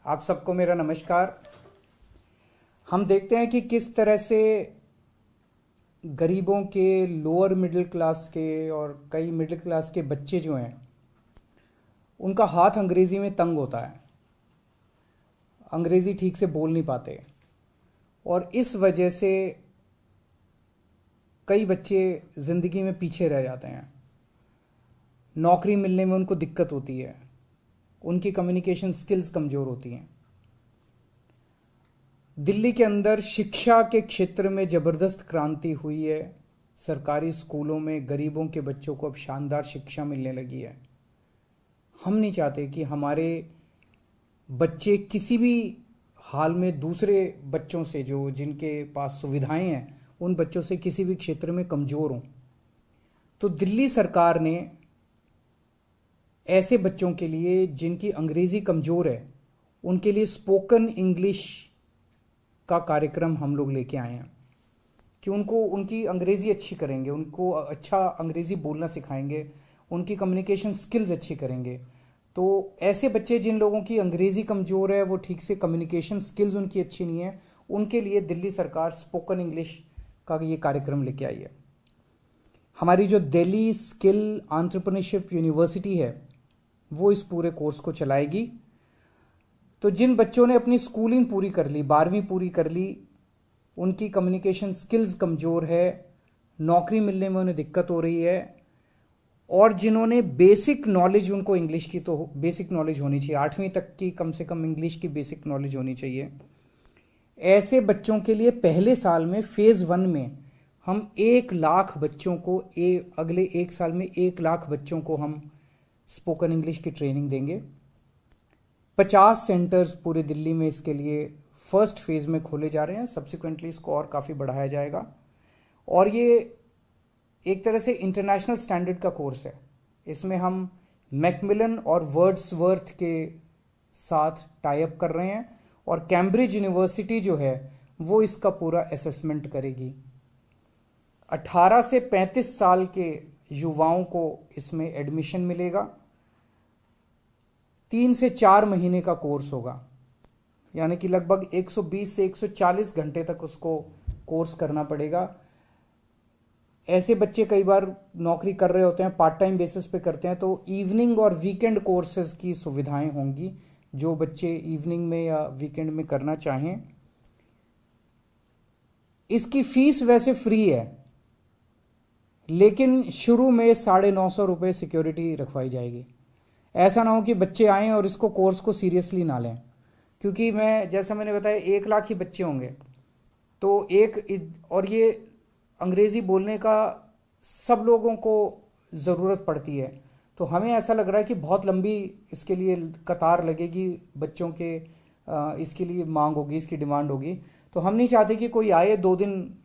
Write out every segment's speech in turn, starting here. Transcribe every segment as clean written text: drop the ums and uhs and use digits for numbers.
आप सबको मेरा नमस्कार। हम देखते हैं कि किस तरह से गरीबों के, लोअर मिडिल क्लास के और कई मिडिल क्लास के बच्चे जो हैं उनका हाथ अंग्रेज़ी में तंग होता है, अंग्रेज़ी ठीक से बोल नहीं पाते और इस वजह से कई बच्चे ज़िंदगी में पीछे रह जाते हैं। नौकरी मिलने में उनको दिक्कत होती है, उनकी कम्युनिकेशन स्किल्स कमज़ोर होती हैं। दिल्ली के अंदर शिक्षा के क्षेत्र में ज़बरदस्त क्रांति हुई है। सरकारी स्कूलों में गरीबों के बच्चों को अब शानदार शिक्षा मिलने लगी है। हम नहीं चाहते कि हमारे बच्चे किसी भी हाल में दूसरे बच्चों से, जो जिनके पास सुविधाएं हैं, उन बच्चों से किसी भी क्षेत्र में कमज़ोर हों। तो दिल्ली सरकार ने ऐसे बच्चों के लिए जिनकी अंग्रेज़ी कमज़ोर है, उनके लिए स्पोकन इंग्लिश का कार्यक्रम हम लोग लेके आए हैं कि उनको उनकी अंग्रेज़ी अच्छी करेंगे, उनको अच्छा अंग्रेज़ी बोलना सिखाएंगे, उनकी कम्युनिकेशन स्किल्स अच्छी करेंगे। तो ऐसे बच्चे जिन लोगों की अंग्रेज़ी कमज़ोर है, वो ठीक से कम्युनिकेशन स्किल्स उनकी अच्छी नहीं है, उनके लिए दिल्ली सरकार स्पोकन इंग्लिश का ये कार्यक्रम लेके आई है। हमारी जो दिल्ली स्किल एंटरप्रेन्योरशिप यूनिवर्सिटी है, वो इस पूरे कोर्स को चलाएगी। तो जिन बच्चों ने अपनी स्कूलिंग पूरी कर ली, 12वीं पूरी कर ली, उनकी कम्युनिकेशन स्किल्स कमज़ोर है, नौकरी मिलने में उन्हें दिक्कत हो रही है, और जिन्होंने बेसिक नॉलेज, उनको इंग्लिश की तो बेसिक नॉलेज होनी चाहिए, 8वीं तक की कम से कम इंग्लिश की बेसिक नॉलेज होनी चाहिए। ऐसे बच्चों के लिए पहले साल में फेज़ 1 में हम 1 लाख बच्चों को अगले 1 साल में 1 लाख बच्चों को हम स्पोकन इंग्लिश की ट्रेनिंग देंगे। 50 सेंटर्स पूरे दिल्ली में इसके लिए फर्स्ट फेज़ में खोले जा रहे हैं। सब्सिक्वेंटली इसको और काफ़ी बढ़ाया जाएगा और ये एक तरह से इंटरनेशनल स्टैंडर्ड का कोर्स है। इसमें हम मैकमिलन और वर्ड्सवर्थ के साथ टाई अप कर रहे हैं और कैम्ब्रिज यूनिवर्सिटी जो है वो इसका पूरा असेसमेंट करेगी। 18 से 35 साल के युवाओं को इसमें एडमिशन मिलेगा। 3 से 4 महीने का कोर्स होगा, यानी कि लगभग 120 से 140 घंटे तक उसको कोर्स करना पड़ेगा। ऐसे बच्चे कई बार नौकरी कर रहे होते हैं, पार्ट टाइम बेसिस पे करते हैं, तो इवनिंग और वीकेंड कोर्सेज की सुविधाएं होंगी जो बच्चे इवनिंग में या वीकेंड में करना चाहें। इसकी फीस वैसे फ्री है, लेकिन शुरू में 950 रुपये सिक्योरिटी रखवाई जाएगी। ऐसा ना हो कि बच्चे आएँ और इसको कोर्स को सीरियसली ना लें, क्योंकि जैसा मैंने बताया 1 लाख ही बच्चे होंगे। तो और ये अंग्रेज़ी बोलने का सब लोगों को ज़रूरत पड़ती है, तो हमें ऐसा लग रहा है कि बहुत लंबी इसके लिए कतार लगेगी, बच्चों के इसके लिए मांग होगी, इसकी डिमांड होगी। तो हम नहीं चाहते कि कोई आए, 2 दिन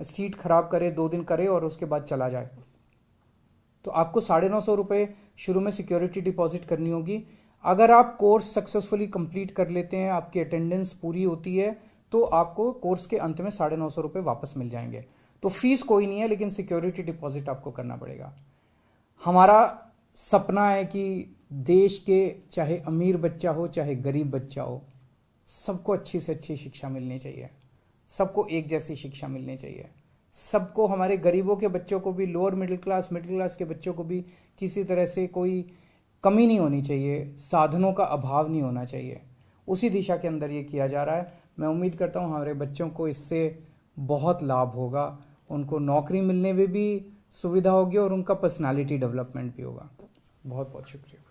सीट खराब करे, 2 दिन करे और उसके बाद चला जाए। तो आपको 950 रुपये शुरू में सिक्योरिटी डिपॉजिट करनी होगी। अगर आप कोर्स सक्सेसफुली कंप्लीट कर लेते हैं, आपकी अटेंडेंस पूरी होती है, तो आपको कोर्स के अंत में 950 रुपये वापस मिल जाएंगे। तो फीस कोई नहीं है, लेकिन सिक्योरिटी डिपॉजिट आपको करना पड़ेगा। हमारा सपना है कि देश के चाहे अमीर बच्चा हो चाहे गरीब बच्चा हो, सबको अच्छी से अच्छी शिक्षा मिलनी चाहिए, सबको एक जैसी शिक्षा मिलनी चाहिए। सबको, हमारे गरीबों के बच्चों को भी, लोअर मिडिल क्लास के बच्चों को भी किसी तरह से कोई कमी नहीं होनी चाहिए, साधनों का अभाव नहीं होना चाहिए। उसी दिशा के अंदर ये किया जा रहा है। मैं उम्मीद करता हूँ हमारे बच्चों को इससे बहुत लाभ होगा, उनको नौकरी मिलने में भी सुविधा होगी और उनका पर्सनालिटी डेवलपमेंट भी होगा। बहुत बहुत शुक्रिया।